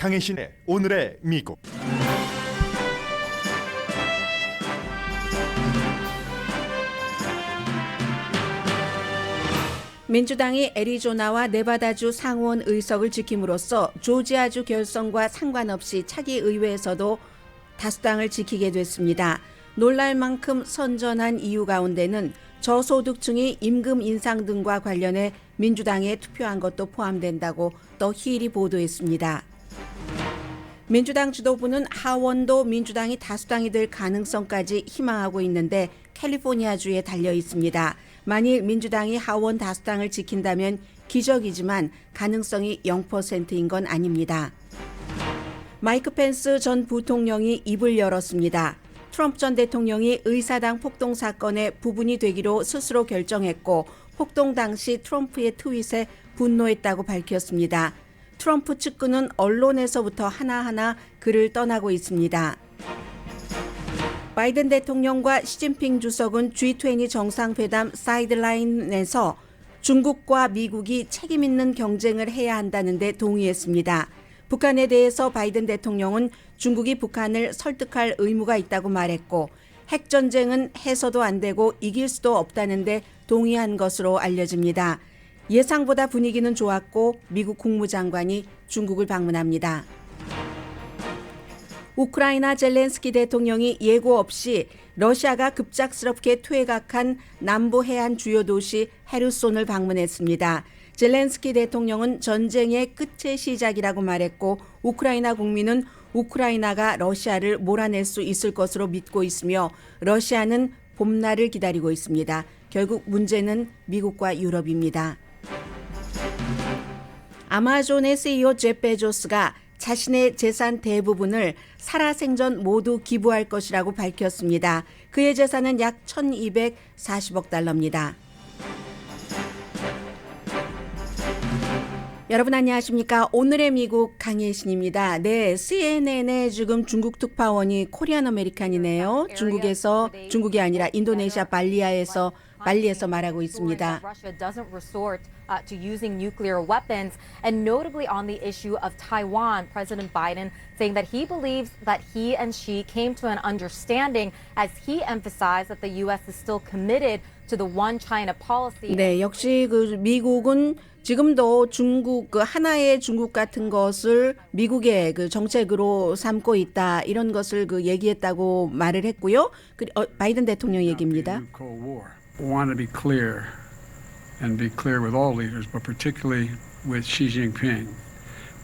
강혜신의 오늘의 미국. 민주당이 애리조나와 네바다주 상원 의석을 지킴으로써 조지아주 결선과 상관없이 차기 의회에서도 다수당을 지키게 됐습니다. 놀랄 만큼 선전한 이유 가운데는 저소득층이 임금 인상 등과 관련해 민주당에 투표한 것도 포함된다고 더 힐이 보도했습니다. 민주당 지도부는 하원도 민주당이 다수당이 될 가능성까지 희망하고 있는데 캘리포니아주에 달려 있습니다. 만일 민주당이 하원 다수당을 지킨다면 기적이지만 가능성이 0%인 건 아닙니다. 마이크 펜스 전 부통령이 입을 열었습니다. 트럼프 전 대통령이 의사당 폭동 사건의 부분이 되기로 스스로 결정했고 폭동 당시 트럼프의 트윗에 분노했다고 밝혔습니다. 트럼프 측근은 언론에서부터 하나하나 그를 떠나고 있습니다. 바이든 대통령과 시진핑 주석은 G20 정상회담 사이드라인에서 중국과 미국이 책임 있는 경쟁을 해야 한다는 데 동의했습니다. 북한에 대해서 바이든 대통령은 중국이 북한을 설득할 의무가 있다고 말했고 핵전쟁은 해서도 안 되고 이길 수도 없다는 데 동의한 것으로 알려집니다. 예상보다 분위기는 좋았고 미국 국무장관이 중국을 방문합니다. 우크라이나 젤렌스키 대통령이 예고 없이 러시아가 급작스럽게 퇴각한 남부 해안 주요 도시 헤르손을 방문했습니다. 젤렌스키 대통령은 전쟁의 끝의 시작이라고 말했고 우크라이나 국민은 우크라이나가 러시아를 몰아낼 수 있을 것으로 믿고 있으며 러시아는 봄날을 기다리고 있습니다. 결국 문제는 미국과 유럽입니다. 아마존의 CEO 제프 베조스가 자신의 재산 대부분을 살아생전 모두 기부할 것이라고 밝혔습니다. 그의 재산은 약 1,240억 달러입니다. 여러분 안녕하십니까? 오늘의 미국 강혜신입니다. 네, CNN에 지금 중국 특파원이 코리안 아메리칸이네요. 중국이 아니라 인도네시아 발리에서 말하고 있습니다. Russia doesn't resort to using nuclear weapons, and notably on the issue of Taiwan, President Biden saying that he believes that he and Xi came to an understanding, as he emphasized that the U.S. is still committed to the one China policy. 네, 역시 미국은 지금도 중국 하나의 중국 같은 것을 미국의 정책으로 삼고 있다 이런 것을 얘기했다고 말을 했고요. 바이든 대통령 얘기입니다. I want to be clear and be clear with all leaders, but particularly with Xi Jinping,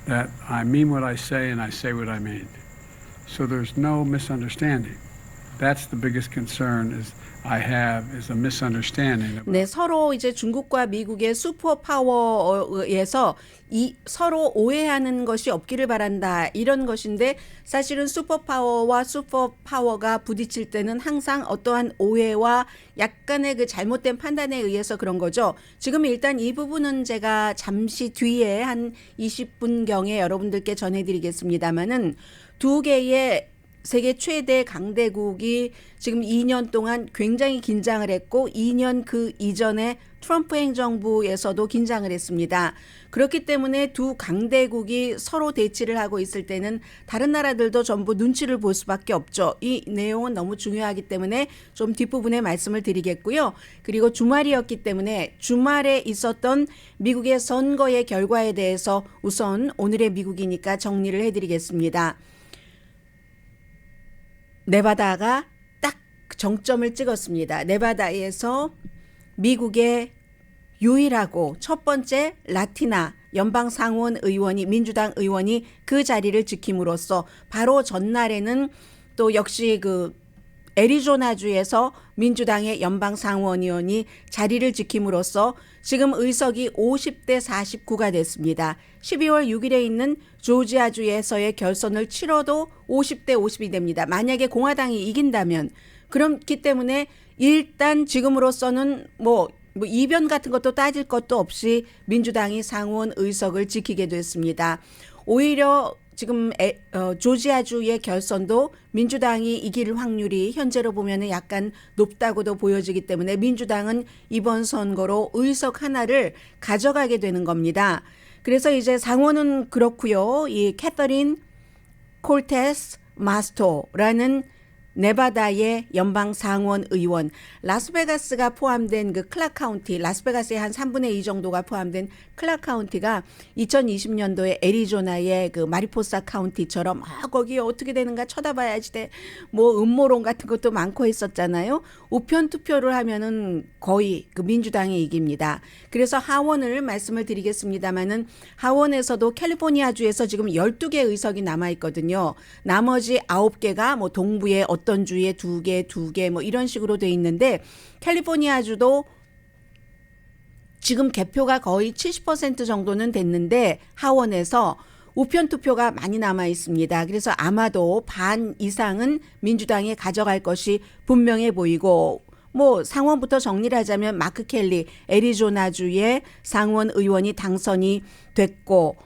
that I mean what I say and I say what I mean. So there's no misunderstanding. That's the biggest concern I have is a misunderstanding. 네, 서로 이제 중국과 미국의 슈퍼파워에서 서로 오해하는 것이 없기를 바란다 이런 것인데 사실은 슈퍼파워가 부딪힐 때는 항상 어떠한 오해와 약간의 잘못된 판단에 의해서 그런 거죠. 지금 일단 이 부분은 제가 잠시 뒤에 한 20분경에 여러분들께 전해드리겠습니다만은 두 개의 세계 최대 강대국이 지금 2년 동안 굉장히 긴장을 했고 2년 그 이전에 트럼프 행정부에서도 긴장을 했습니다. 그렇기 때문에 두 강대국이 서로 대치를 하고 있을 때는 다른 나라들도 전부 눈치를 볼 수밖에 없죠. 이 내용은 너무 중요하기 때문에 좀 뒷부분에 말씀을 드리겠고요. 그리고 주말이었기 때문에 주말에 있었던 미국의 선거의 결과에 대해서 우선 오늘의 미국이니까 정리를 해드리겠습니다. 네바다가 딱 정점을 찍었습니다. 네바다에서 미국의 유일하고 첫 번째 라티나 연방 상원 의원이 민주당 의원이 그 자리를 지킴으로써 바로 전날에는 또 역시 애리조나주에서 민주당의 연방 상원의원이 자리를 지킴으로써 지금 의석이 50대 49가 됐습니다. 12월 6일에 있는 조지아주에서의 결선을 치러도 50대 50이 됩니다. 만약에 공화당이 이긴다면 그렇기 때문에 일단 지금으로서는 이변 같은 것도 따질 것도 없이 민주당이 상원 의석을 지키게 됐습니다. 오히려 지금 조지아주의 결선도 민주당이 이길 확률이 현재로 보면 약간 높다고도 보여지기 때문에 민주당은 이번 선거로 의석 하나를 가져가게 되는 겁니다. 그래서 이제 상원은 그렇고요. 이 캐서린 콜테스 마스토라는 네바다의 연방 상원 의원, 라스베가스가 포함된 그 클락 카운티, 라스베가스의 한 3분의 2 정도가 포함된 클락 카운티가 2020년도에 애리조나의 그 마리포사 카운티처럼 거기 어떻게 되는가 쳐다봐야지 돼. 뭐 음모론 같은 것도 많고 했었잖아요. 우편 투표를 하면은 거의 그 민주당이 이깁니다. 그래서 하원을 말씀을 드리겠습니다만은 하원에서도 캘리포니아주에서 지금 12개 의석이 남아 있거든요. 나머지 9개가 뭐 동부의 어떤 주에 2개 뭐 이런 식으로 돼 있는데 캘리포니아주도 지금 개표가 거의 70% 정도는 됐는데 하원에서 우편 투표가 많이 남아 있습니다. 그래서 아마도 반 이상은 민주당이 가져갈 것이 분명해 보이고 뭐 상원부터 정리를 하자면 마크 켈리 애리조나주의 상원 의원이 당선이 됐고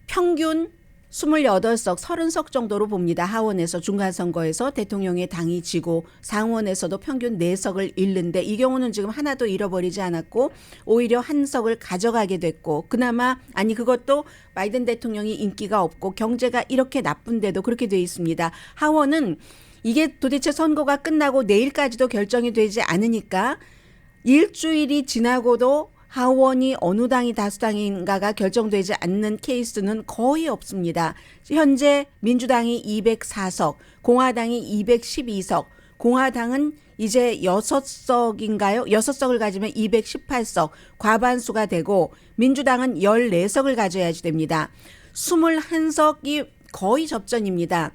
평균 28석, 30석 정도로 봅니다. 하원에서 중간선거에서 대통령의 당이 지고 상원에서도 평균 4석을 잃는데 이 경우는 지금 하나도 잃어버리지 않았고 오히려 한 석을 가져가게 됐고 그나마 아니 그것도 바이든 대통령이 인기가 없고 경제가 이렇게 나쁜데도 그렇게 돼 있습니다. 하원은 이게 도대체 선거가 끝나고 내일까지도 결정이 되지 않으니까 일주일이 지나고도 하원이 어느 당이 다수당인가가 결정되지 않는 케이스는 거의 없습니다. 현재 민주당이 204석, 공화당이 212석, 공화당은 이제 6석인가요? 6석을 가지면 218석, 과반수가 되고 민주당은 14석을 가져야지 됩니다. 21석이 거의 접전입니다.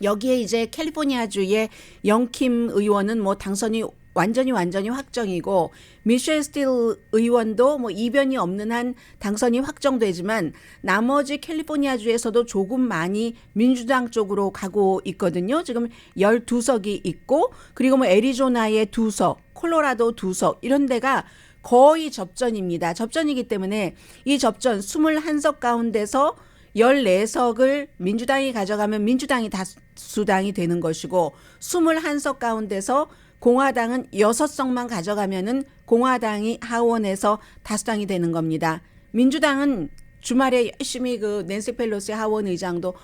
여기에 이제 캘리포니아주의 영킴 의원은 뭐 당선이 완전히 확정이고 미셸 스틸 의원도 뭐 이변이 없는 한 당선이 확정되지만 나머지 캘리포니아주에서도 조금 많이 민주당 쪽으로 가고 있거든요. 지금 12석이 있고 그리고 뭐 애리조나의 2석, 콜로라도 2석 이런 데가 거의 접전입니다. 접전이기 때문에 이 접전 21석 가운데서 14석을 민주당이 가져가면 민주당이 다수당이 되는 것이고 21석 가운데서 공화당은 6석만 가져가면은 공화당이 하원에서 다수당이 되는 겁니다. 민주당은 주말에 열심히 그 낸시 펠로시 하원 의장도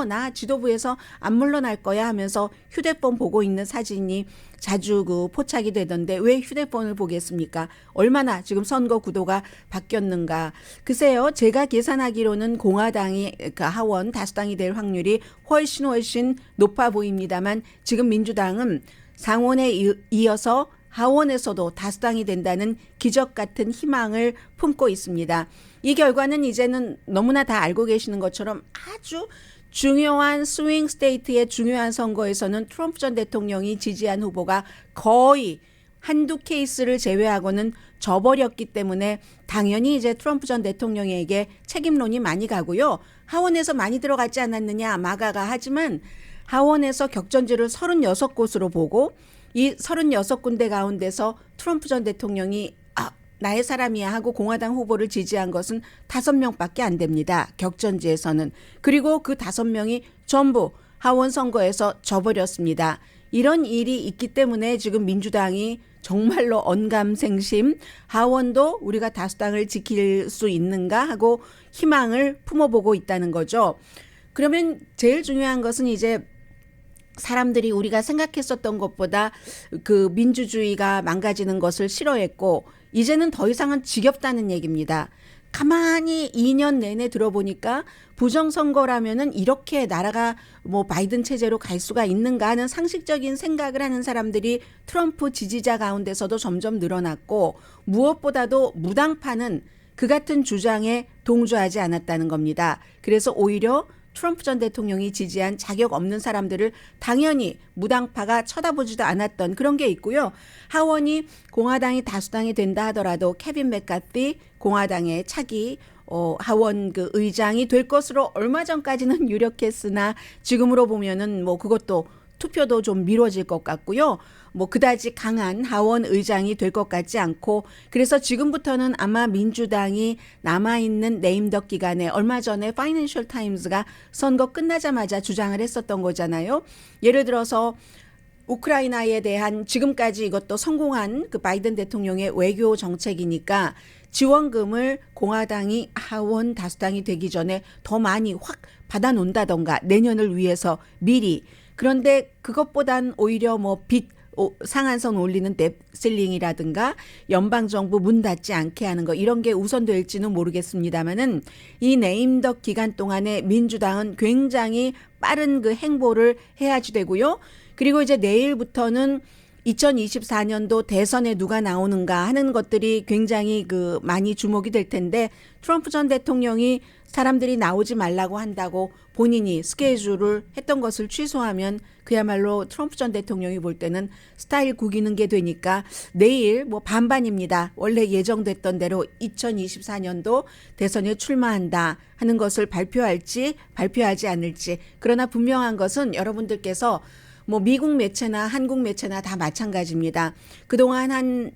나 지도부에서 안 물러날 거야 하면서 휴대폰 보고 있는 사진이 자주 그 포착이 되던데 왜 휴대폰을 보겠습니까? 얼마나 지금 선거 구도가 바뀌었는가. 글쎄요. 제가 계산하기로는 공화당이 그 하원 다수당이 될 확률이 훨씬 높아 보입니다만 지금 민주당은 상원에 이어서 하원에서도 다수당이 된다는 기적 같은 희망을 품고 있습니다. 이 결과는 이제는 너무나 다 알고 계시는 것처럼 아주 중요한 스윙 스테이트의 중요한 선거에서는 트럼프 전 대통령이 지지한 후보가 거의 한두 케이스를 제외하고는 져버렸기 때문에 당연히 이제 트럼프 전 대통령에게 책임론이 많이 가고요. 하원에서 많이 들어갔지 않았느냐 마가가 하지만 하원에서 격전지를 36곳으로 보고 이 36군데 가운데서 트럼프 전 대통령이 나의 사람이야 하고 공화당 후보를 지지한 것은 5명밖에 안 됩니다. 격전지에서는. 그리고 그 5명이 전부 하원 선거에서 져버렸습니다. 이런 일이 있기 때문에 지금 민주당이 정말로 언감생심 하원도 우리가 다수당을 지킬 수 있는가 하고 희망을 품어보고 있다는 거죠. 그러면 제일 중요한 것은 이제 사람들이 우리가 생각했었던 것보다 그 민주주의가 망가지는 것을 싫어했고 이제는 더 이상은 지겹다는 얘기입니다. 가만히 2년 내내 들어보니까 부정선거라면은 이렇게 나라가 뭐 바이든 체제로 갈 수가 있는가 하는 상식적인 생각을 하는 사람들이 트럼프 지지자 가운데서도 점점 늘어났고 무엇보다도 무당파는 그 같은 주장에 동조하지 않았다는 겁니다. 그래서 오히려 트럼프 전 대통령이 지지한 자격 없는 사람들을 당연히 무당파가 쳐다보지도 않았던 그런 게 있고요. 하원이 공화당이 다수당이 된다 하더라도 케빈 맥카티 공화당의 차기 하원 그 의장이 될 것으로 얼마 전까지는 유력했으나 지금으로 보면은 뭐 그것도 투표도 좀 미뤄질 것 같고요. 뭐 그다지 강한 하원 의장이 될 것 같지 않고 그래서 지금부터는 아마 민주당이 남아있는 네임덕 기간에 얼마 전에 파이낸셜 타임즈가 선거 끝나자마자 주장을 했었던 거잖아요. 예를 들어서 우크라이나에 대한 지금까지 이것도 성공한 그 바이든 대통령의 외교 정책이니까 지원금을 공화당이 하원 다수당이 되기 전에 더 많이 확 받아놓는다던가 내년을 위해서 미리. 그런데 그것보단 오히려 뭐 빚 상한선 올리는 뎁셀링이라든가 연방정부 문 닫지 않게 하는 거 이런 게 우선될지는 모르겠습니다만은 이 내임덕 기간 동안에 민주당은 굉장히 빠른 그 행보를 해야지 되고요. 그리고 이제 내일부터는 2024년도 대선에 누가 나오는가 하는 것들이 굉장히 그 많이 주목이 될 텐데 트럼프 전 대통령이 사람들이 나오지 말라고 한다고 본인이 스케줄을 했던 것을 취소하면 그야말로 트럼프 전 대통령이 볼 때는 스타일 구기는 게 되니까 내일 뭐 반반입니다. 원래 예정됐던 대로 2024년도 대선에 출마한다 하는 것을 발표할지 발표하지 않을지. 그러나 분명한 것은 여러분들께서 뭐 미국 매체나 한국 매체나 다 마찬가지입니다. 그동안 한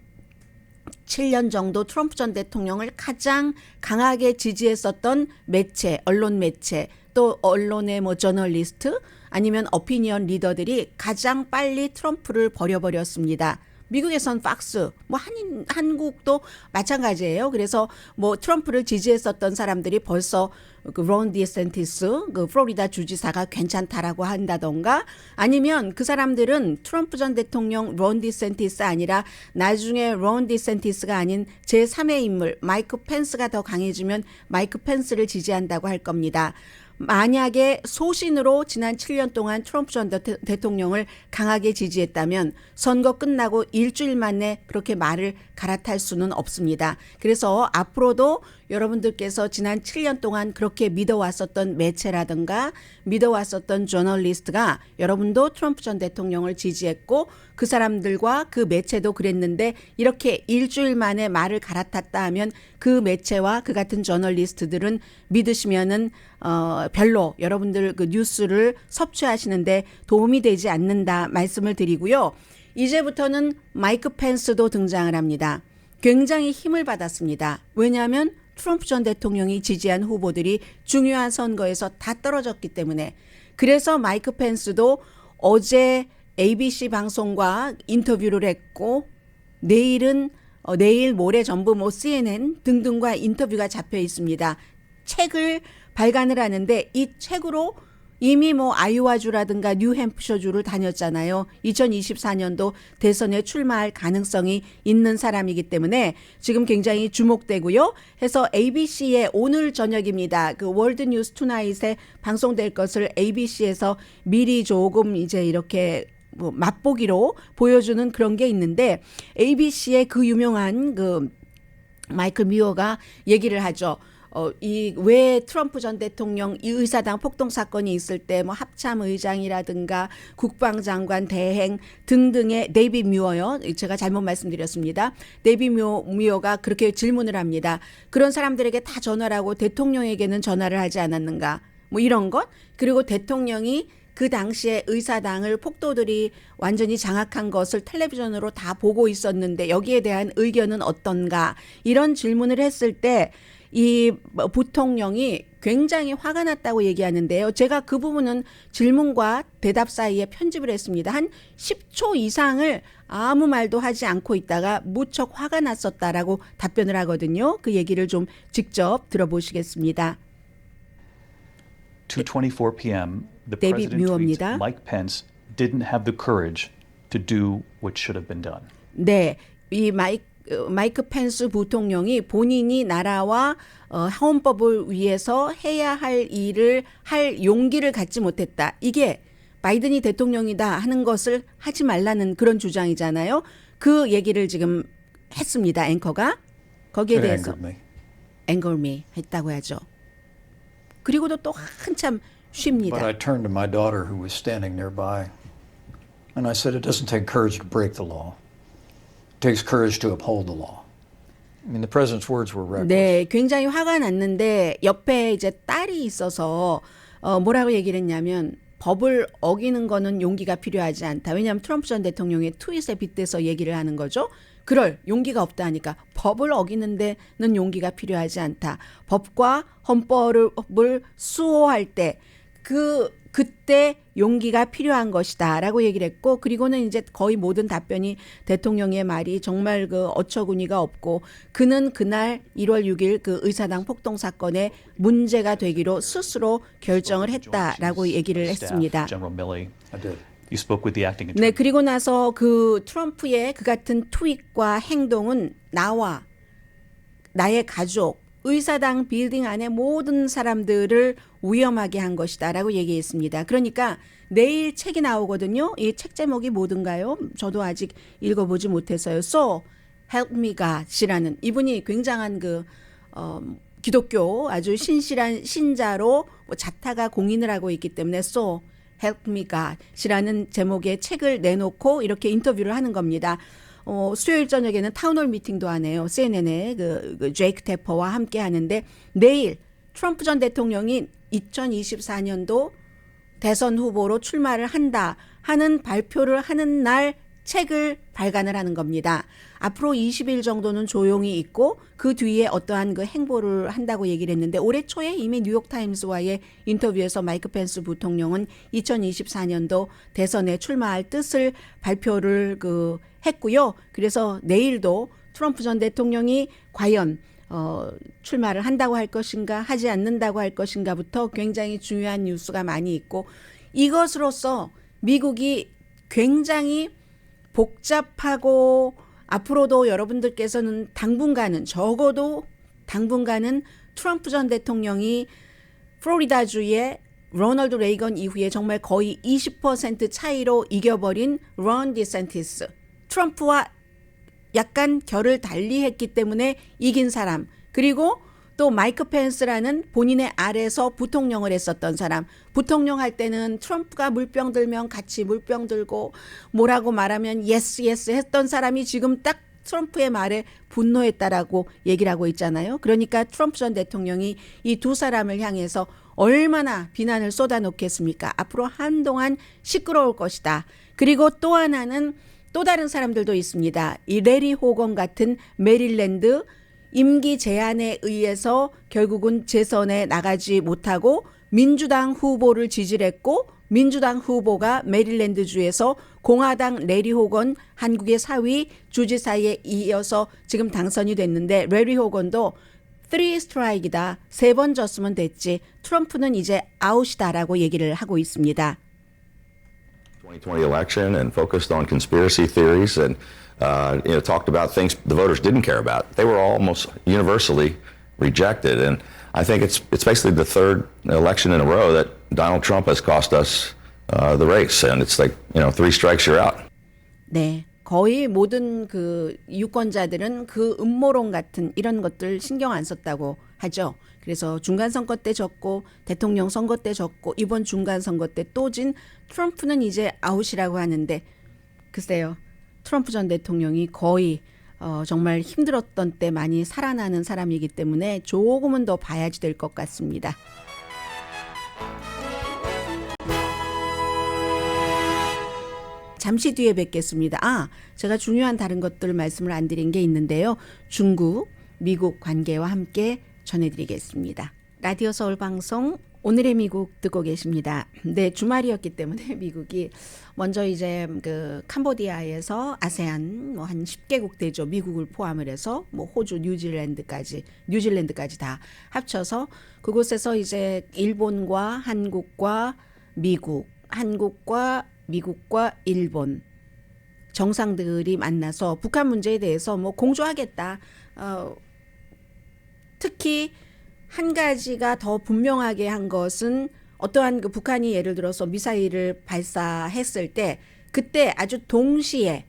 7년 정도 트럼프 전 대통령을 가장 강하게 지지했었던 매체, 언론 매체, 또 언론의 뭐 저널리스트 아니면 오피니언 리더들이 가장 빨리 트럼프를 버려버렸습니다. 미국에선 팍스, 뭐 한국도 마찬가지예요. 그래서 뭐 트럼프를 지지했었던 사람들이 벌써 그 론 디센티스, 그 플로리다 주지사가 괜찮다라고 한다던가 아니면 그 사람들은 트럼프 전 대통령 론 디센티스 아니라 나중에 론 디센티스가 아닌 제3의 인물 마이크 펜스가 더 강해지면 마이크 펜스를 지지한다고 할 겁니다. 만약에 소신으로 지난 7년 동안 트럼프 전 대통령을 강하게 지지했다면 선거 끝나고 일주일 만에 그렇게 말을 갈아탈 수는 없습니다. 그래서 앞으로도 여러분들께서 지난 7년 동안 그렇게 믿어왔었던 매체라든가 믿어왔었던 저널리스트가 여러분도 트럼프 전 대통령을 지지했고 그 사람들과 그 매체도 그랬는데 이렇게 일주일 만에 말을 갈아탔다 하면 그 매체와 그 같은 저널리스트들은 믿으시면은 별로 여러분들 그 뉴스를 섭취하시는데 도움이 되지 않는다 말씀을 드리고요. 이제부터는 마이크 펜스도 등장을 합니다. 굉장히 힘을 받았습니다. 왜냐하면 트럼프 전 대통령이 지지한 후보들이 중요한 선거에서 다 떨어졌기 때문에. 그래서 마이크 펜스도 어제 ABC 방송과 인터뷰를 했고 내일은 내일 모레 전부 뭐 CNN 등등과 인터뷰가 잡혀 있습니다. 책을 발간을 하는데 이 책으로 이미 뭐 아이오와주라든가 뉴햄프셔주를 다녔잖아요. 2024년도 대선에 출마할 가능성이 있는 사람이기 때문에 지금 굉장히 주목되고요. 해서 ABC의 오늘 저녁입니다. 그 월드 뉴스 투나잇에 방송될 것을 ABC에서 미리 조금 이제 이렇게 뭐 맛보기로 보여주는 그런 게 있는데 ABC의 그 유명한 그 마이클 미어가 얘기를 하죠. 이 왜 트럼프 전 대통령 이 의사당 폭동 사건이 있을 때 뭐 합참 의장이라든가 국방장관 대행 등등의 데이빗 뮤어요. 제가 잘못 말씀드렸습니다. 데이빗 뮤어가 그렇게 질문을 합니다. 그런 사람들에게 다 전화를 하고 대통령에게는 전화를 하지 않았는가? 뭐 이런 것. 그리고 대통령이 그 당시에 의사당을 폭도들이 완전히 장악한 것을 텔레비전으로 다 보고 있었는데 여기에 대한 의견은 어떤가? 이런 질문을 했을 때 이 부통령이 굉장히 화가 났다고 얘기하는데요. 제가 그 부분은 질문과 대답 사이에 편집을 했습니다. 한 10초 이상을 아무 말도 하지 않고 있다가 무척 화가 났었다라고 답변을 하거든요. 그 얘기를 좀 직접 들어보시겠습니다. 2:24 p.m. The 데이빗 president tweets 뮤어입니다. Mike Pence didn't have the courage to do what should have been done. 네, 이 마이크 펜스 부통령이 본인이 나라와 헌법을 위해서 해야 할 일을 할 용기를 갖지 못했다. 이게 바이든이 대통령이다 하는 것을 하지 말라는 그런 주장이잖아요. 그 얘기를 지금 했습니다. 앵커가. 거기에 대해서 anger me 했다고 하죠. 그리고도 또 한참 쉽니다. But I turned to my daughter who was standing nearby and I said it doesn't take courage to break the law. It takes courage to uphold the law. I mean the president's words were reckless. 네, 굉장히 화가 났는데 옆에 이제 딸이 있어서 뭐라고 얘기를 했냐면 법을 어기는 거는 용기가 필요하지 않다. 왜냐하면 트럼프 전 대통령의 트윗에 빗대서 얘기를 하는 거죠. 그럴 용기가 없다 하니까 법을 어기는 데는 용기가 필요하지 않다. 법과 헌법을 수호할 때 그때 용기가 필요한 것이다라고 얘기를 했고, 그리고는 이제 거의 모든 답변이 대통령의 말이 정말 그 어처구니가 없고, 그는 그날 1월 6일 그 의사당 폭동 사건에 문제가 되기로 스스로 결정을 했다라고 얘기를 했습니다. General Milley, I did. you spoke with the acting 네, attorney. 그리고 나서 그 트럼프의 그 같은 트윗과 행동은 나와 나의 가족, 의사당 빌딩 안에 모든 사람들을 위험하게 한 것이다라고 얘기했습니다. 그러니까 내일 책이 나오거든요. 이 책 제목이 뭐든가요? 저도 아직 읽어보지 못해서요. So Help Me God이라는, 이분이 굉장한 그 기독교 아주 신실한 신자로 뭐 자타가 공인을 하고 있기 때문에 So Help Me God이라는 제목의 책을 내놓고 이렇게 인터뷰를 하는 겁니다. 수요일 저녁에는 타운홀 미팅도 하네요. CNN의 그 제이크 테퍼와 함께 하는데, 내일 트럼프 전 대통령이 2024년도 대선 후보로 출마를 한다 하는 발표를 하는 날 책을 발간을 하는 겁니다. 앞으로 20일 정도는 조용히 있고 그 뒤에 어떠한 그 행보를 한다고 얘기를 했는데, 올해 초에 이미 뉴욕타임스와의 인터뷰에서 마이크 펜스 부통령은 2024년도 대선에 출마할 뜻을 발표를 했고요. 그래서 내일도 트럼프 전 대통령이 과연 출마를 한다고 할 것인가 하지 않는다고 할 것인가부터 굉장히 중요한 뉴스가 많이 있고, 이것으로서 미국이 굉장히 복잡하고 앞으로도 여러분들께서는 당분간은, 적어도 당분간은 트럼프 전 대통령이 플로리다주의 로널드 레이건 이후에 정말 거의 20% 차이로 이겨버린 론 디센티스, 트럼프와 약간 결을 달리했기 때문에 이긴 사람, 그리고 또 마이크 펜스라는 본인의 아래에서 부통령을 했었던 사람, 부통령 할 때는 트럼프가 물병 들면 같이 물병 들고 뭐라고 말하면 예스 예스 했던 사람이 지금 딱 트럼프의 말에 분노했다라고 얘기를 하고 있잖아요. 그러니까 트럼프 전 대통령이 이 두 사람을 향해서 얼마나 비난을 쏟아놓겠습니까? 앞으로 한동안 시끄러울 것이다. 그리고 또 하나는, 또 다른 사람들도 있습니다. 이 레리 호건 같은 메릴랜드 임기 제한에 의해서 결국은 재선에 나가지 못하고 민주당 후보를 지지를 했고, 민주당 후보가 메릴랜드주에서 공화당 레리 호건 한국의 4위 주지사에 이어서 지금 당선이 됐는데, 레리 호건도 3 스트라이크이다. 3번 졌으면 됐지. 트럼프는 이제 아웃이다라고 얘기를 하고 있습니다. 2020 election and focused on conspiracy theories and talked about things the voters didn't care about. They were almost universally rejected, and I think it's basically the third election in a row that Donald Trump has cost us the race, and it's like 3 strikes you're out. 네. 거의 모든 그 유권자들은 그 음모론 같은 이런 것들 신경 안 썼다고 하죠. 그래서 중간 선거 때 졌고 대통령 선거 때 졌고 이번 중간 선거 때 또 진 트럼프는 이제 아웃이라고 하는데, 글쎄요. 트럼프 전 대통령이 거의 정말 힘들었던 때 많이 살아나는 사람이기 때문에 조금은 더 봐야지 될 것 같습니다. 잠시 뒤에 뵙겠습니다. 제가 중요한 다른 것들 말씀을 안 드린 게 있는데요. 중국, 미국 관계와 함께 전해드리겠습니다. 라디오 서울 방송 오늘의 미국 듣고 계십니다. 네, 주말이었기 때문에 미국이 먼저 이제 그 캄보디아에서 아세안 뭐 한 10개국 되죠. 미국을 포함을 해서 뭐 호주, 뉴질랜드까지 다 합쳐서 그곳에서 이제 일본과 한국과 미국, 한국과 미국과 일본 정상들이 만나서 북한 문제에 대해서 뭐 공조하겠다. 특히 한 가지가 더 분명하게 한 것은, 어떠한 그 북한이 예를 들어서 미사일을 발사했을 때 그때 아주 동시에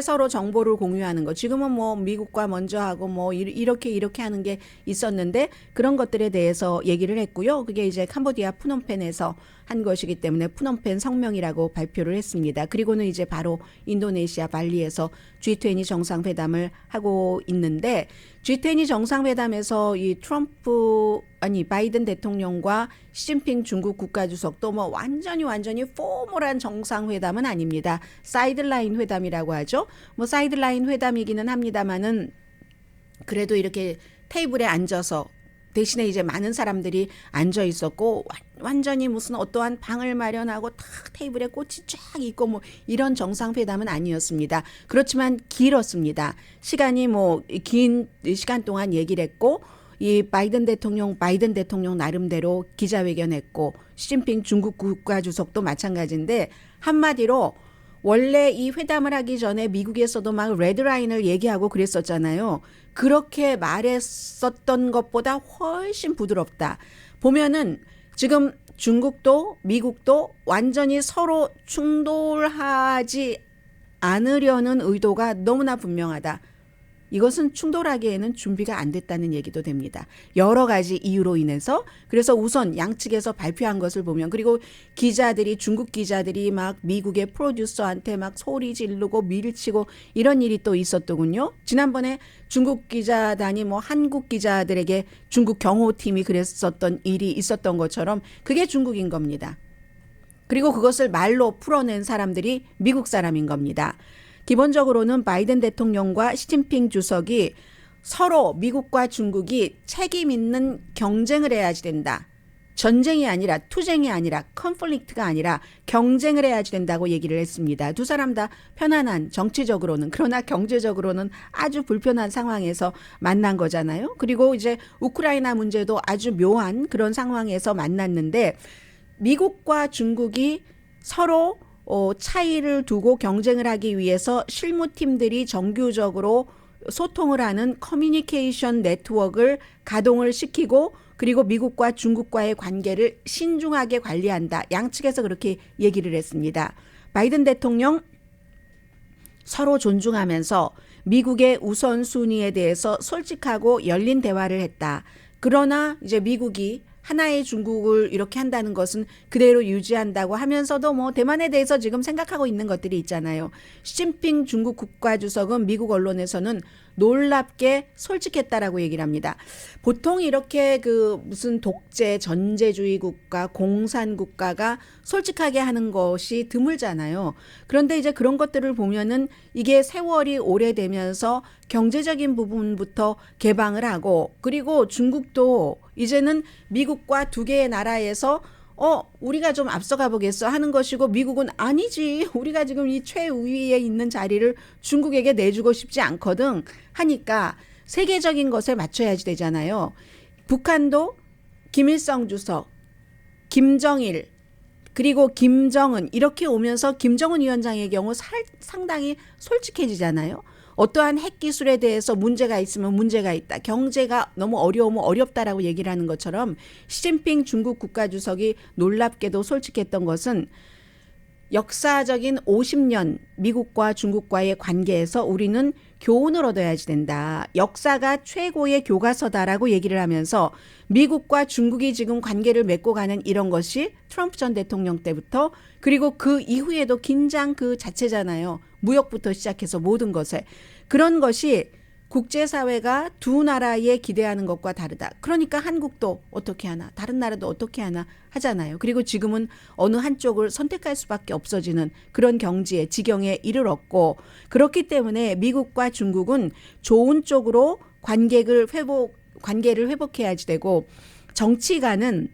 서로 정보를 공유하는 거. 지금은 뭐 미국과 먼저 하고 뭐 이렇게 하는 게 있었는데 그런 것들에 대해서 얘기를 했고요. 그게 이제 캄보디아 푸놈펜에서 한 것이기 때문에 푸놈펜 성명이라고 발표를 했습니다. 그리고는 이제 바로 인도네시아 발리에서 G20 정상회담을 하고 있는데, G20 정상회담에서 이 바이든 대통령과 시진핑 중국 국가주석도 뭐 완전히 포멀한 정상회담은 아닙니다. 사이드라인 회담이라고 하죠. 뭐 사이드라인 회담이기는 합니다만은 그래도 이렇게 테이블에 앉아서 대신에 이제 많은 사람들이 앉아 있었고 완전히 무슨 어떠한 방을 마련하고 탁 테이블에 꽃이 쫙 있고 뭐 이런 정상회담은 아니었습니다. 그렇지만 길었습니다. 시간이 뭐 긴 시간 동안 얘기를 했고 이 바이든 대통령 나름대로 기자회견했고 시진핑 중국 국가주석도 마찬가지인데 한마디로 원래 이 회담을 하기 전에 미국에서도 막 레드라인을 얘기하고 그랬었잖아요. 그렇게 말했었던 것보다 훨씬 부드럽다. 보면은 지금 중국도 미국도 완전히 서로 충돌하지 않으려는 의도가 너무나 분명하다. 이것은 충돌하기에는 준비가 안 됐다는 얘기도 됩니다. 여러 가지 이유로 인해서. 그래서 우선 양측에서 발표한 것을 보면 그리고 중국 기자들이 막 미국의 프로듀서한테 막 소리 지르고 밀치고 이런 일이 또 있었더군요. 지난번에 중국 기자단이 뭐 한국 기자들에게 중국 경호팀이 그랬었던 일이 있었던 것처럼 그게 중국인 겁니다. 그리고 그것을 말로 풀어낸 사람들이 미국 사람인 겁니다. 기본적으로는 바이든 대통령과 시진핑 주석이 서로 미국과 중국이 책임 있는 경쟁을 해야지 된다. 전쟁이 아니라 투쟁이 아니라 컨플릭트가 아니라 경쟁을 해야지 된다고 얘기를 했습니다. 두 사람 다 편안한 정치적으로는 그러나 경제적으로는 아주 불편한 상황에서 만난 거잖아요. 그리고 이제 우크라이나 문제도 아주 묘한 그런 상황에서 만났는데 미국과 중국이 서로 차이를 두고 경쟁을 하기 위해서 실무팀들이 정규적으로 소통을 하는 커뮤니케이션 네트워크를 가동을 시키고 그리고 미국과 중국과의 관계를 신중하게 관리한다. 양측에서 그렇게 얘기를 했습니다. 바이든 대통령 서로 존중하면서 미국의 우선순위에 대해서 솔직하고 열린 대화를 했다. 그러나 이제 미국이 하나의 중국을 이렇게 한다는 것은 그대로 유지한다고 하면서도 뭐 대만에 대해서 지금 생각하고 있는 것들이 있잖아요. 시진핑 중국 국가주석은 미국 언론에서는 놀랍게 솔직했다라고 얘기를 합니다. 보통 이렇게 그 무슨 독재, 전제주의 국가, 공산 국가가 솔직하게 하는 것이 드물잖아요. 그런데 이제 그런 것들을 보면은 이게 세월이 오래되면서 경제적인 부분부터 개방을 하고 그리고 중국도 이제는 미국과 두 개의 나라에서 우리가 좀 앞서가 보겠어 하는 것이고 미국은 아니지. 우리가 지금 이 최우위에 있는 자리를 중국에게 내주고 싶지 않거든 하니까 세계적인 것에 맞춰야지 되잖아요. 북한도 김일성 주석, 김정일, 그리고 김정은 이렇게 오면서 김정은 위원장의 경우 상당히 솔직해지잖아요. 어떠한 핵기술에 대해서 문제가 있으면 문제가 있다. 경제가 너무 어려우면 어렵다라고 얘기를 하는 것처럼 시진핑 중국 국가주석이 놀랍게도 솔직했던 것은 역사적인 50년 미국과 중국과의 관계에서 우리는 교훈을 얻어야지 된다. 역사가 최고의 교과서다라고 얘기를 하면서 미국과 중국이 지금 관계를 맺고 가는 이런 것이 트럼프 전 대통령 때부터 그리고 그 이후에도 긴장 그 자체잖아요. 무역부터 시작해서 모든 것에. 그런 것이 국제사회가 두 나라에 기대하는 것과 다르다. 그러니까 한국도 어떻게 하나 다른 나라도 어떻게 하나 하잖아요. 그리고 지금은 어느 한쪽을 선택할 수밖에 없어지는 그런 경지에 지경에 이르렀고 그렇기 때문에 미국과 중국은 좋은 쪽으로 관계를 회복해야지 되고 정치가는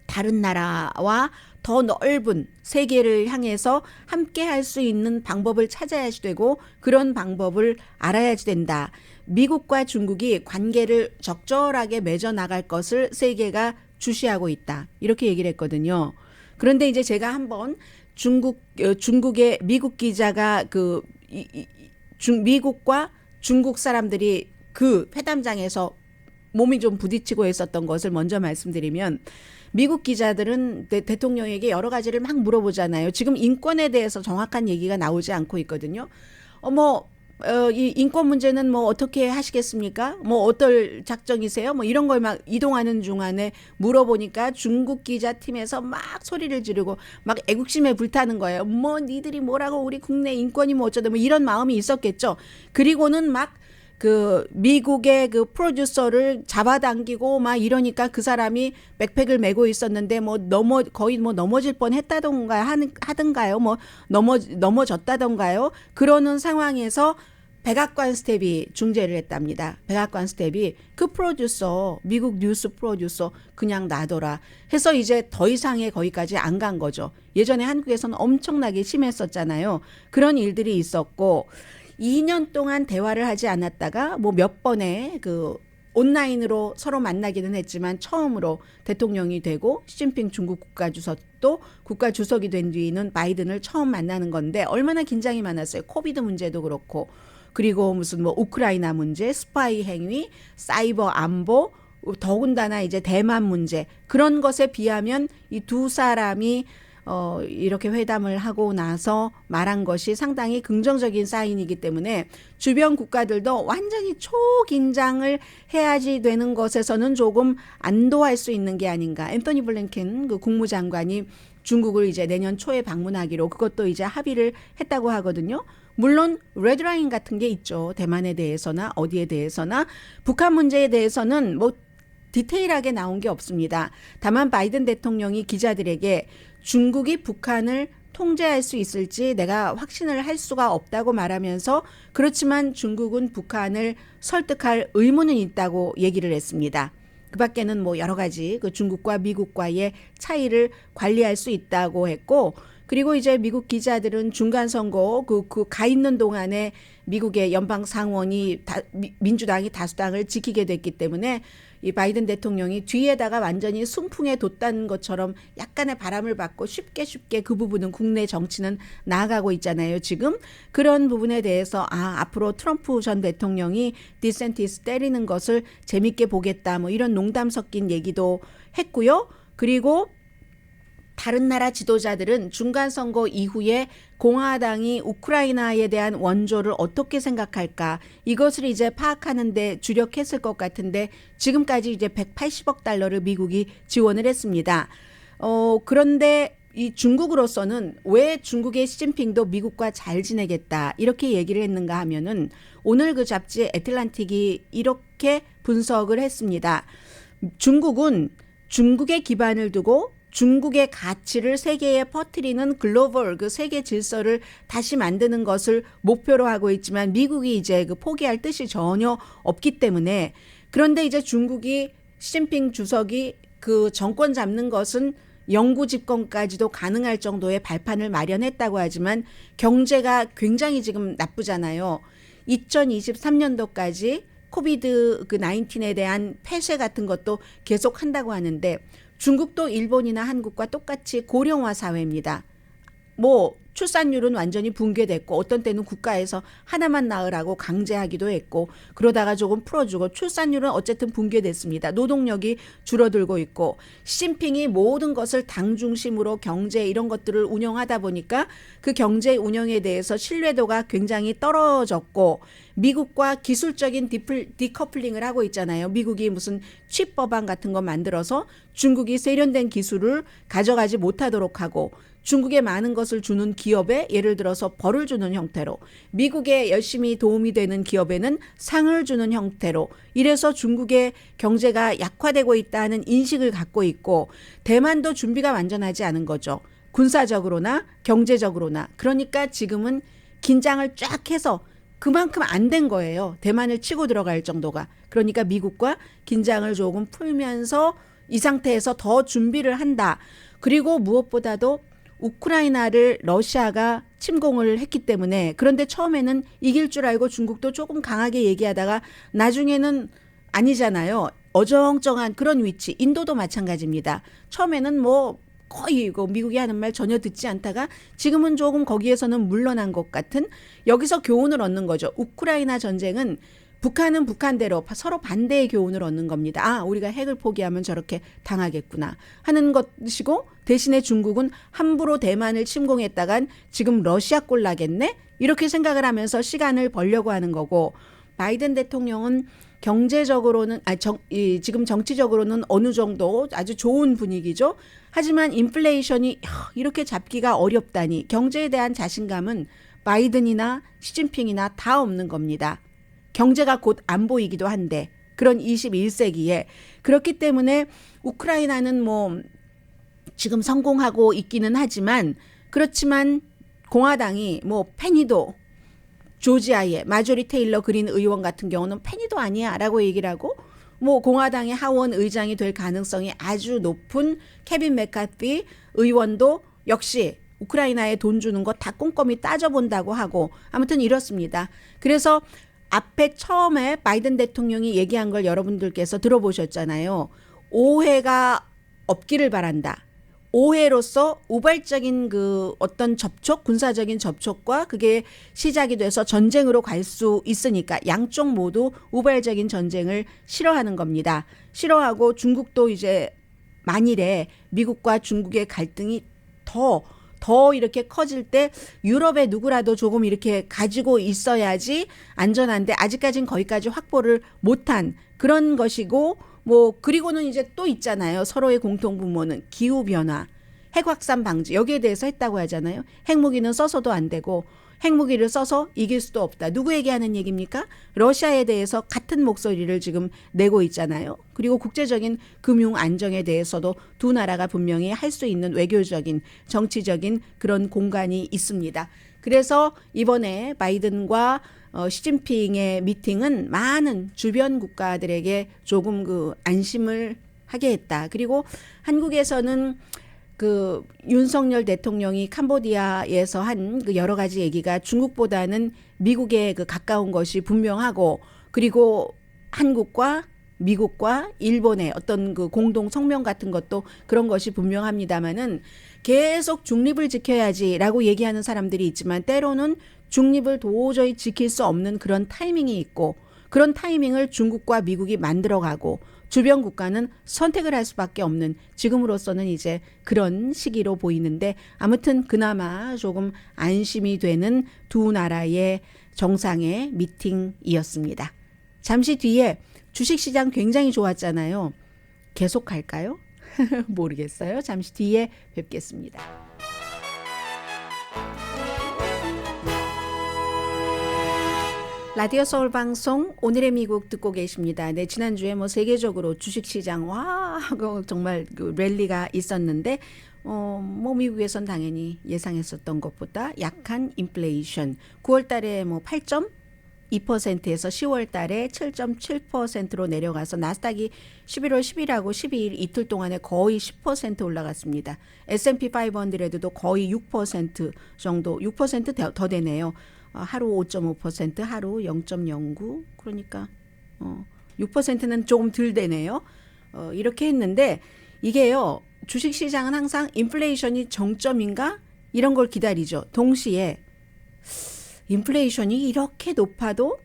다른 나라와 더 넓은 세계를 향해서 함께 할 수 있는 방법을 찾아야지 되고 그런 방법을 알아야지 된다. 미국과 중국이 관계를 적절하게 맺어 나갈 것을 세계가 주시하고 있다. 이렇게 얘기를 했거든요. 그런데 이제 제가 한번 중국의 미국 기자가 미국과 중국 사람들이 그 회담장에서 몸이 좀 부딪히고 있었던 것을 먼저 말씀드리면 미국 기자들은 대통령에게 여러 가지를 막 물어보잖아요. 지금 인권에 대해서 정확한 얘기가 나오지 않고 있거든요. 이 인권 문제는 뭐 어떻게 하시겠습니까? 뭐 어떨 작정이세요? 뭐 이런 걸 막 이동하는 중간에 물어보니까 중국 기자팀에서 막 소리를 지르고 막 애국심에 불타는 거예요. 뭐 니들이 뭐라고 우리 국내 인권이 뭐 어쩌다 뭐 이런 마음이 있었겠죠. 그리고는 막 그 미국의 그 프로듀서를 잡아당기고 막 이러니까 그 사람이 백팩을 메고 있었는데 거의 넘어질 뻔했다던가 하든가요. 넘어졌다던가요. 그러는 상황에서 백악관 스텝이 중재를 했답니다. 백악관 스텝이 그 프로듀서, 미국 뉴스 프로듀서 그냥 놔둬라 해서 이제 더 이상의 거기까지 안 간 거죠. 예전에 한국에서는 엄청나게 심했었잖아요. 그런 일들이 있었고 2년 동안 대화를 하지 않았다가 뭐 몇 번의 그 온라인으로 서로 만나기는 했지만 처음으로 대통령이 되고 시진핑 중국 국가주석도 국가주석이 된 뒤에는 바이든을 처음 만나는 건데 얼마나 긴장이 많았어요. 코비드 문제도 그렇고 그리고 무슨 뭐 우크라이나 문제, 스파이 행위, 사이버 안보, 더군다나 이제 대만 문제 그런 것에 비하면 이 두 사람이 이렇게 회담을 하고 나서 말한 것이 상당히 긍정적인 사인이기 때문에 주변 국가들도 완전히 초긴장을 해야지 되는 것에서는 조금 안도할 수 있는 게 아닌가. 앤토니 블링컨 그 국무장관이 중국을 이제 내년 초에 방문하기로 그것도 이제 합의를 했다고 하거든요. 물론 레드라인 같은 게 있죠. 대만에 대해서나 어디에 대해서나 북한 문제에 대해서는 뭐 디테일하게 나온 게 없습니다. 다만 바이든 대통령이 기자들에게 중국이 북한을 통제할 수 있을지 내가 확신을 할 수가 없다고 말하면서 그렇지만 중국은 북한을 설득할 의무는 있다고 얘기를 했습니다. 그 밖에는 뭐 여러 가지 그 중국과 미국과의 차이를 관리할 수 있다고 했고 그리고 이제 미국 기자들은 중간 선거 그 가 있는 동안에 미국의 연방 상원이 민주당이 다수당을 지키게 됐기 때문에 이 바이든 대통령이 뒤에다가 완전히 순풍에 돛다는 것처럼 약간의 바람을 받고 쉽게 그 부분은 국내 정치는 나아가고 있잖아요. 지금 그런 부분에 대해서 앞으로 트럼프 전 대통령이 디센티스 때리는 것을 재밌게 보겠다 뭐 이런 농담 섞인 얘기도 했고요. 그리고 다른 나라 지도자들은 중간선거 이후에 공화당이 우크라이나에 대한 원조를 어떻게 생각할까 이것을 이제 파악하는 데 주력했을 것 같은데 지금까지 이제 180억 달러를 미국이 지원을 했습니다. 그런데 이 중국으로서는 왜 중국의 시진핑도 미국과 잘 지내겠다 이렇게 얘기를 했는가 하면은 오늘 그 잡지 애틀란틱이 이렇게 분석을 했습니다. 중국은 중국의 기반을 두고 중국의 가치를 세계에 퍼뜨리는 글로벌 그 세계 질서를 다시 만드는 것을 목표로 하고 있지만 미국이 이제 그 포기할 뜻이 전혀 없기 때문에 그런데 이제 중국이 시진핑 주석이 그 정권 잡는 것은 영구 집권까지도 가능할 정도의 발판을 마련했다고 하지만 경제가 굉장히 지금 나쁘잖아요. 2023년도까지 코비드 그 19에 대한 폐쇄 같은 것도 계속 한다고 하는데 중국도 일본이나 한국과 똑같이 고령화 사회입니다. 뭐 출산율은 완전히 붕괴됐고 어떤 때는 국가에서 하나만 낳으라고 강제하기도 했고 그러다가 조금 풀어주고 출산율은 어쨌든 붕괴됐습니다. 노동력이 줄어들고 있고 시진핑이 모든 것을 당 중심으로 경제 이런 것들을 운영하다 보니까 그 경제 운영에 대해서 신뢰도가 굉장히 떨어졌고 미국과 기술적인 디커플링을 하고 있잖아요. 미국이 무슨 칩 법안 같은 거 만들어서 중국이 세련된 기술을 가져가지 못하도록 하고 중국에 많은 것을 주는 기업에 예를 들어서 벌을 주는 형태로 미국에 열심히 도움이 되는 기업에는 상을 주는 형태로 이래서 중국의 경제가 약화되고 있다는 인식을 갖고 있고 대만도 준비가 완전하지 않은 거죠. 군사적으로나 경제적으로나. 그러니까 지금은 긴장을 쫙 해서 그만큼 안 된 거예요. 대만을 치고 들어갈 정도가. 그러니까 미국과 긴장을 조금 풀면서 이 상태에서 더 준비를 한다. 그리고 무엇보다도 우크라이나를 러시아가 침공을 했기 때문에 그런데 처음에는 이길 줄 알고 중국도 조금 강하게 얘기하다가 나중에는 아니잖아요. 어정쩡한 그런 위치. 인도도 마찬가지입니다. 처음에는 뭐 거의 이거 미국이 하는 말 전혀 듣지 않다가 지금은 조금 거기에서는 물러난 것 같은 여기서 교훈을 얻는 거죠. 우크라이나 전쟁은 북한은 북한대로 서로 반대의 교훈을 얻는 겁니다. 우리가 핵을 포기하면 저렇게 당하겠구나 하는 것이고 대신에 중국은 함부로 대만을 침공했다간 지금 러시아 꼴 나겠네? 이렇게 생각을 하면서 시간을 벌려고 하는 거고 바이든 대통령은 경제적으로는 지금 정치적으로는 어느 정도 아주 좋은 분위기죠. 하지만 인플레이션이 이렇게 잡기가 어렵다니 경제에 대한 자신감은 바이든이나 시진핑이나 다 없는 겁니다. 경제가 곧 안 보이기도 한데 그런 21세기에 그렇기 때문에 우크라이나는 뭐 지금 성공하고 있기는 하지만 그렇지만 공화당이 뭐 페니도 조지아의 마조리 테일러 그린 의원 같은 경우는 팬이도 아니야라고 얘기를 하고 뭐 공화당의 하원 의장이 될 가능성이 아주 높은 케빈 맥카티 의원도 역시 우크라이나에 돈 주는 거 다 꼼꼼히 따져본다고 하고 아무튼 이렇습니다. 그래서 앞에 처음에 바이든 대통령이 얘기한 걸 여러분들께서 들어보셨잖아요. 오해가 없기를 바란다. 오해로서 우발적인 그 어떤 접촉, 군사적인 접촉과 그게 시작이 돼서 전쟁으로 갈 수 있으니까 양쪽 모두 우발적인 전쟁을 싫어하는 겁니다. 싫어하고 중국도 이제 만일에 미국과 중국의 갈등이 더 이렇게 커질 때 유럽에 누구라도 조금 이렇게 가지고 있어야지 안전한데 아직까지는 거기까지 확보를 못한 그런 것이고 뭐 그리고는 이제 또 있잖아요. 서로의 공통분모는 기후변화, 핵확산 방지 여기에 대해서 했다고 하잖아요. 핵무기는 써서도 안 되고 핵무기를 써서 이길 수도 없다. 누구에게 하는 얘기입니까? 러시아에 대해서 같은 목소리를 지금 내고 있잖아요. 그리고 국제적인 금융 안정에 대해서도 두 나라가 분명히 할 수 있는 외교적인 정치적인 그런 공간이 있습니다. 그래서 이번에 바이든과 시진핑의 미팅은 많은 주변 국가들에게 조금 그 안심을 하게 했다. 그리고 한국에서는 그 윤석열 대통령이 캄보디아에서 한 그 여러 가지 얘기가 중국보다는 미국에 그 가까운 것이 분명하고 그리고 한국과 미국과 일본의 어떤 그 공동 성명 같은 것도 그런 것이 분명합니다만은 계속 중립을 지켜야지라고 얘기하는 사람들이 있지만 때로는 중립을 도저히 지킬 수 없는 그런 타이밍이 있고 그런 타이밍을 중국과 미국이 만들어가고 주변 국가는 선택을 할 수밖에 없는 지금으로서는 이제 그런 시기로 보이는데 아무튼 그나마 조금 안심이 되는 두 나라의 정상의 미팅이었습니다. 잠시 뒤에 주식시장 굉장히 좋았잖아요. 계속 갈까요? 모르겠어요. 잠시 뒤에 뵙겠습니다. 라디오 서울 방송 오늘의 미국 듣고 계십니다. 네, 지난주에 뭐 세계적으로 주식시장 와 하고 정말 그 랠리가 있었는데 뭐 미국에선 당연히 예상했었던 것보다 약한 인플레이션 9월 달에 뭐 8.2%에서 10월 달에 7.7%로 내려가서 나스닥이 11월 10일하고 12일 이틀 동안에 거의 10% 올라갔습니다. S&P 500도 거의 6% 정도 6% 더 되네요. 하루 5.5%, 하루 0.09 그러니까 6%는 조금 덜 되네요. 이렇게 했는데 이게요. 주식시장은 항상 인플레이션이 정점인가? 이런 걸 기다리죠. 동시에 인플레이션이 이렇게 높아도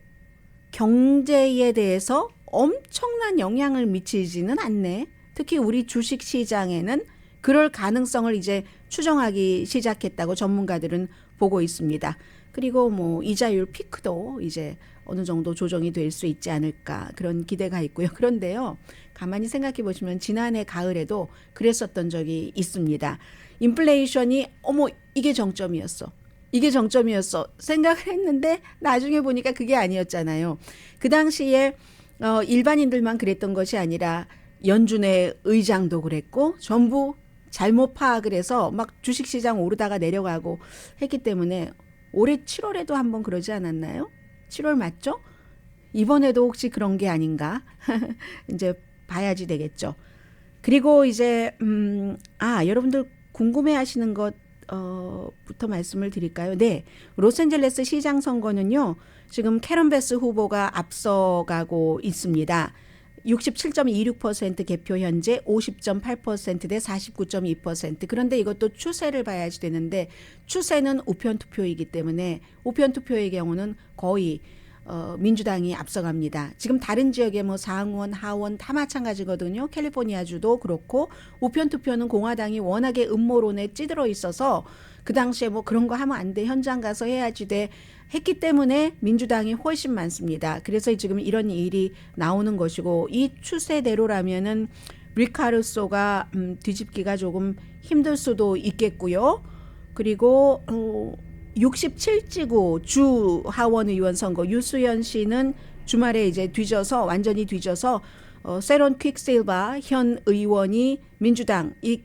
경제에 대해서 엄청난 영향을 미치지는 않네. 특히 우리 주식시장에는 그럴 가능성을 이제 추정하기 시작했다고 전문가들은 보고 있습니다. 그리고 뭐 이자율 피크도 이제 어느 정도 조정이 될 수 있지 않을까 그런 기대가 있고요. 그런데요. 가만히 생각해 보시면 지난해 가을에도 그랬었던 적이 있습니다. 인플레이션이 이게 정점이었어. 이게 정점이었어. 생각을 했는데 나중에 보니까 그게 아니었잖아요. 그 당시에 일반인들만 그랬던 것이 아니라 연준의 의장도 그랬고 전부 잘못 파악을 해서 막 주식시장 오르다가 내려가고 했기 때문에 올해 7월에도 한번 그러지 않았나요? 7월 맞죠? 이번에도 혹시 그런 게 아닌가? 이제 봐야지 되겠죠. 그리고 이제 여러분들 궁금해하시는 것부터 말씀을 드릴까요? 네, 로스앤젤레스 시장 선거는요. 지금 캐런 베스 후보가 앞서가고 있습니다. 67.26% 개표 현재 50.8% 대 49.2%. 그런데 이것도 추세를 봐야지 되는데 추세는 우편 투표이기 때문에 우편 투표의 경우는 거의 민주당이 앞서갑니다. 지금 다른 지역에 뭐 상원, 하원 다 마찬가지거든요. 캘리포니아주도 그렇고 우편 투표는 공화당이 워낙에 음모론에 찌들어 있어서 그 당시에 뭐 그런 거 하면 안 돼. 현장 가서 해야지 돼. 했기 때문에 민주당이 훨씬 많습니다. 그래서 지금 이런 일이 나오는 것이고 이 추세대로라면은 리카르소가 뒤집기가 조금 힘들 수도 있겠고요. 그리고 67지구 주 하원 의원 선거 유수연 씨는 주말에 이제 완전히 뒤져서 세론 퀵실바 현 의원이 민주당 이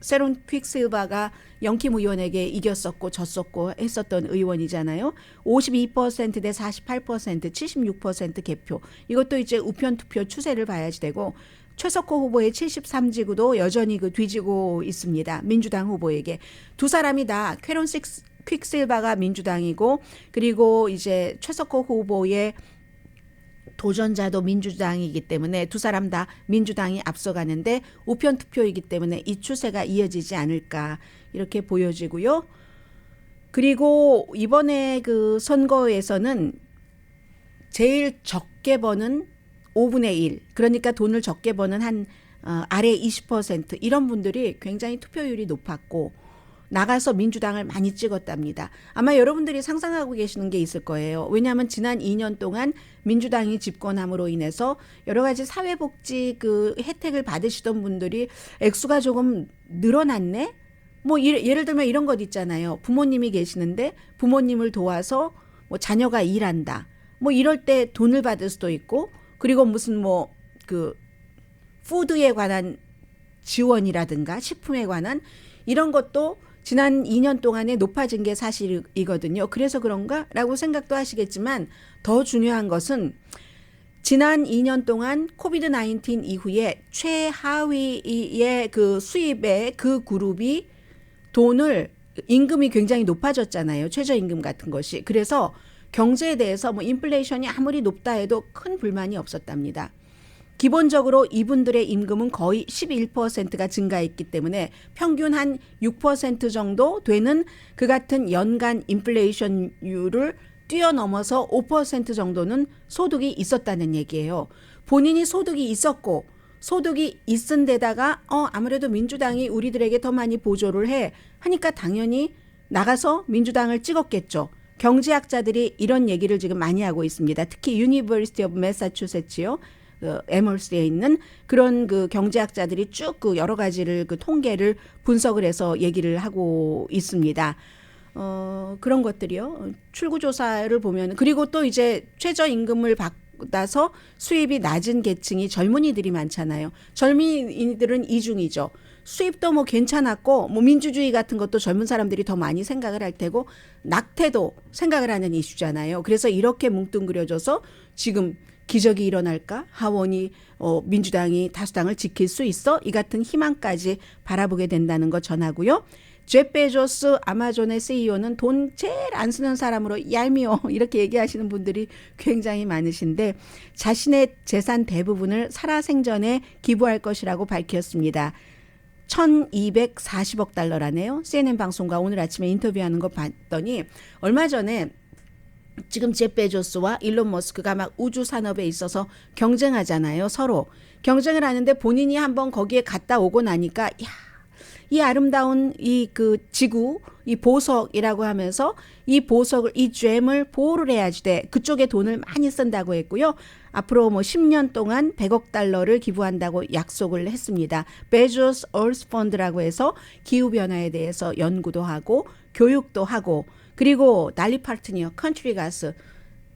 세론 퀵실바가 영킴 의원에게 이겼었고 졌었고 했었던 의원이잖아요. 52% 대 48%, 76% 개표. 이것도 이제 우편 투표 추세를 봐야지 되고 최석호 후보의 73지구도 여전히 뒤지고 있습니다. 민주당 후보에게. 두 사람이 다 캐론 퀵실바가 민주당이고 그리고 이제 최석호 후보의 도전자도 민주당이기 때문에 두 사람 다 민주당이 앞서가는데 우편 투표이기 때문에 이 추세가 이어지지 않을까 이렇게 보여지고요. 그리고 이번에 그 선거에서는 제일 적게 버는 5분의 1, 그러니까 돈을 적게 버는 한 아래 20% 이런 분들이 굉장히 투표율이 높았고 나가서 민주당을 많이 찍었답니다. 아마 여러분들이 상상하고 계시는 게 있을 거예요. 왜냐하면 지난 2년 동안 민주당이 집권함으로 인해서 여러 가지 사회복지 그 혜택을 받으시던 분들이 액수가 조금 늘어났네? 뭐 예를 들면 이런 것 있잖아요. 부모님이 계시는데 부모님을 도와서 뭐 자녀가 일한다. 뭐 이럴 때 돈을 받을 수도 있고 그리고 무슨 뭐 그 푸드에 관한 지원이라든가 식품에 관한 이런 것도 지난 2년 동안에 높아진 게 사실이거든요. 그래서 그런가라고 생각도 하시겠지만 더 중요한 것은 지난 2년 동안 코비드 19 이후에 최하위의 그 수입의 그 그룹이 돈을 임금이 굉장히 높아졌잖아요. 최저임금 같은 것이. 그래서 경제에 대해서 뭐 인플레이션이 아무리 높다 해도 큰 불만이 없었답니다. 기본적으로 이분들의 임금은 거의 11%가 증가했기 때문에 평균 한 6% 정도 되는 그 같은 연간 인플레이션율을 뛰어넘어서 5% 정도는 소득이 있었다는 얘기예요. 본인이 소득이 있었고 소득이 있은 데다가 아무래도 민주당이 우리들에게 더 많이 보조를 해 하니까 당연히 나가서 민주당을 찍었겠죠. 경제학자들이 이런 얘기를 지금 많이 하고 있습니다. 특히 유니버시티 오브 매사추세츠요. 에머스에 있는 그런 그 경제학자들이 쭉 그 여러 가지를 그 통계를 분석을 해서 얘기를 하고 있습니다. 그런 것들이요. 출구조사를 보면 그리고 또 이제 최저임금을 받아서 수입이 낮은 계층이 젊은이들이 많잖아요. 젊은이들은 이중이죠. 수입도 뭐 괜찮았고 뭐 민주주의 같은 것도 젊은 사람들이 더 많이 생각을 할 테고 낙태도 생각을 하는 이슈잖아요. 그래서 이렇게 뭉뚱그려져서 지금 기적이 일어날까? 하원이 민주당이 다수당을 지킬 수 있어? 이 같은 희망까지 바라보게 된다는 거 전하고요. 제프 베조스 아마존의 CEO는 돈 제일 안 쓰는 사람으로 얄미워 이렇게 얘기하시는 분들이 굉장히 많으신데 자신의 재산 대부분을 살아생전에 기부할 것이라고 밝혔습니다. 1240억 달러라네요. CNN 방송과 오늘 아침에 인터뷰하는 거 봤더니 얼마 전에 지금 제프 베조스와 일론 머스크가 막 우주 산업에 있어서 경쟁하잖아요. 서로 경쟁을 하는데 본인이 한번 거기에 갔다 오고 나니까 이 아름다운 이 그 지구 이 보석이라고 하면서 이 보석을 이 잼을 보호를 해야지 돼. 그쪽에 돈을 많이 쓴다고 했고요. 앞으로 뭐 10년 동안 100억 달러를 기부한다고 약속을 했습니다. 베조스 얼스 펀드라고 해서 기후 변화에 대해서 연구도 하고 교육도 하고 그리고 달리 파튼이요. 컨트리 가수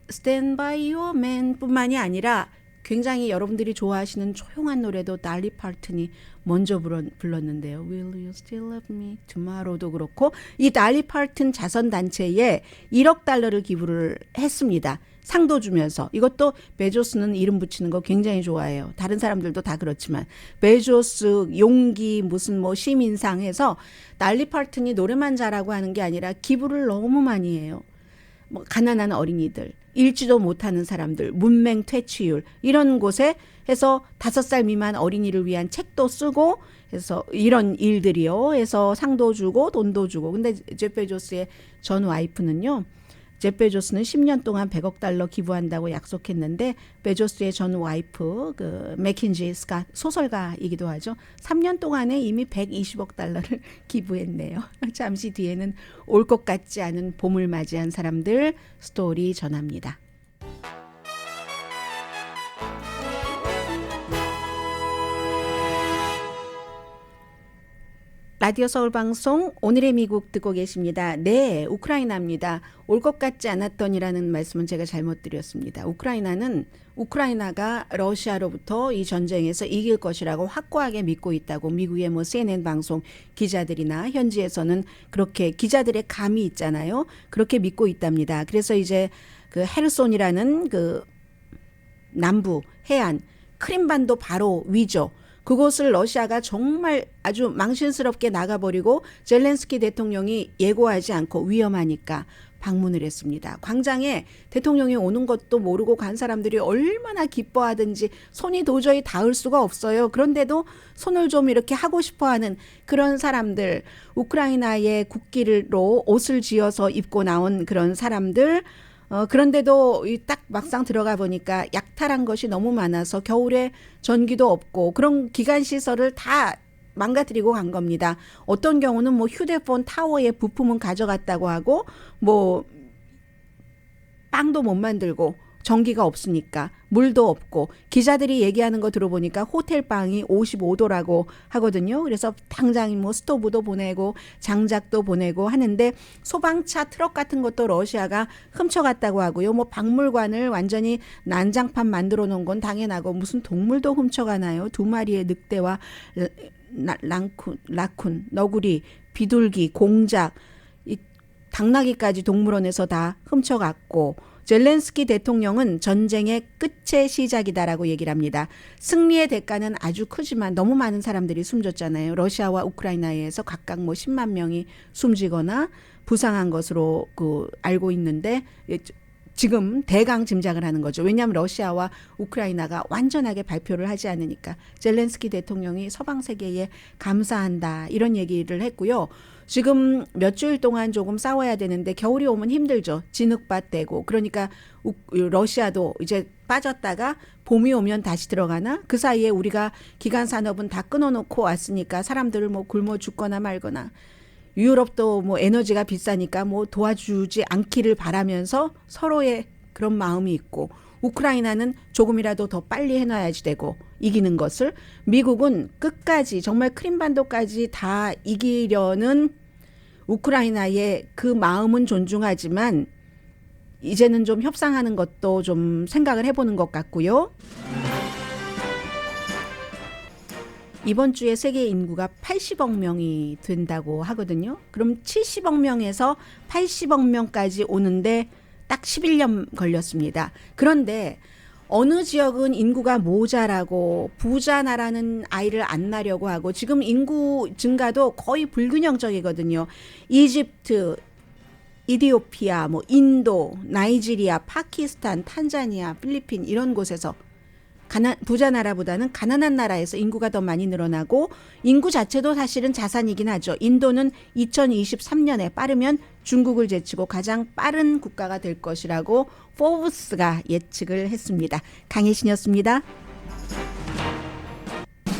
Stand by your man 뿐만이 아니라 굉장히 여러분들이 좋아하시는 조용한 노래도 달리 파튼이 먼저 불렀는데요. Will you still love me? Tomorrow도 그렇고 이 달리 파튼 자선단체에 1억 달러를 기부를 했습니다. 상도 주면서. 이것도 베조스는 이름 붙이는 거 굉장히 좋아해요. 다른 사람들도 다 그렇지만 베조스 용기 무슨 뭐 시민상 해서 달리 파튼이 노래만 잘하고 하는 게 아니라 기부를 너무 많이 해요. 뭐 가난한 어린이들, 읽지도 못하는 사람들, 문맹 퇴치율 이런 곳에 해서 5살 미만 어린이를 위한 책도 쓰고 해서 이런 일들이요. 해서 상도 주고 돈도 주고. 근데 제프 베조스의 전 와이프는요. 제프 베조스는 10년 동안 100억 달러 기부한다고 약속했는데 베조스의 전 와이프 그 맥킨지 스캇 소설가이기도 하죠. 3년 동안에 이미 120억 달러를 기부했네요. 잠시 뒤에는 올 것 같지 않은 봄을 맞이한 사람들 스토리 전합니다. 라디오 서울 방송 오늘의 미국 듣고 계십니다. 네, 우크라이나입니다. 올 것 같지 않았더니라는 말씀은 제가 잘못 드렸습니다. 우크라이나가 러시아로부터 이 전쟁에서 이길 것이라고 확고하게 믿고 있다고 미국의 뭐 CNN 방송 기자들이나 현지에서는 그렇게 기자들의 감이 있잖아요. 그렇게 믿고 있답니다. 그래서 이제 그 헤르손이라는 그 남부 해안 크림반도 바로 위죠. 그곳을 러시아가 정말 아주 망신스럽게 나가버리고 젤렌스키 대통령이 예고하지 않고 위험하니까 방문을 했습니다. 광장에 대통령이 오는 것도 모르고 간 사람들이 얼마나 기뻐하든지 손이 도저히 닿을 수가 없어요. 그런데도 손을 좀 이렇게 하고 싶어하는 그런 사람들, 우크라이나의 국기로 옷을 지어서 입고 나온 그런 사람들, 그런데도 딱 막상 들어가 보니까 약탈한 것이 너무 많아서 겨울에 전기도 없고 그런 기관시설을 다 망가뜨리고 간 겁니다. 어떤 경우는 뭐 휴대폰 타워의 부품은 가져갔다고 하고 뭐 빵도 못 만들고 전기가 없으니까 물도 없고 기자들이 얘기하는 거 들어보니까 호텔 방이 55도라고 하거든요. 그래서 당장 뭐 스토브도 보내고 장작도 보내고 하는데 소방차 트럭 같은 것도 러시아가 훔쳐갔다고 하고요. 뭐 박물관을 완전히 난장판 만들어 놓은 건 당연하고 무슨 동물도 훔쳐가나요? 2마리의 늑대와 라쿤, 너구리, 비둘기, 공작, 당나귀까지 동물원에서 다 훔쳐갔고 젤렌스키 대통령은 전쟁의 끝의 시작이다라고 얘기를 합니다. 승리의 대가는 아주 크지만 너무 많은 사람들이 숨졌잖아요. 러시아와 우크라이나에서 각각 뭐 10만 명이 숨지거나 부상한 것으로 알고 있는데 지금 대강 짐작을 하는 거죠. 왜냐하면 러시아와 우크라이나가 완전하게 발표를 하지 않으니까 젤렌스키 대통령이 서방 세계에 감사한다 이런 얘기를 했고요. 지금 몇 주일 동안 조금 싸워야 되는데 겨울이 오면 힘들죠. 진흙밭 되고 그러니까 러시아도 이제 빠졌다가 봄이 오면 다시 들어가나 그 사이에 우리가 기간 산업은 다 끊어놓고 왔으니까 사람들을 뭐 굶어 죽거나 말거나 유럽도 뭐 에너지가 비싸니까 뭐 도와주지 않기를 바라면서 서로의 그런 마음이 있고 우크라이나는 조금이라도 더 빨리 해놔야지 되고 이기는 것을 미국은 끝까지 정말 크림반도까지 다 이기려는 우크라이나의 그 마음은 존중하지만 이제는 좀 협상하는 것도 좀 생각을 해보는 것 같고요. 이번 주에 세계 인구가 80억 명이 된다고 하거든요. 그럼 70억 명에서 80억 명까지 오는데 딱 11년 걸렸습니다. 그런데 어느 지역은 인구가 모자라고 부자 나라는 아이를 안 낳으려고 하고 지금 인구 증가도 거의 불균형적이거든요. 이집트, 이디오피아, 뭐 인도, 나이지리아, 파키스탄, 탄자니아, 필리핀 이런 곳에서 부자 나라보다는 가난한 나라에서 인구가 더 많이 늘어나고 인구 자체도 사실은 자산이긴 하죠. 인도는 2023년에 빠르면 중국을 제치고 가장 빠른 국가가 될 것이라고 포브스가 예측을 했습니다. 강혜신이었습니다.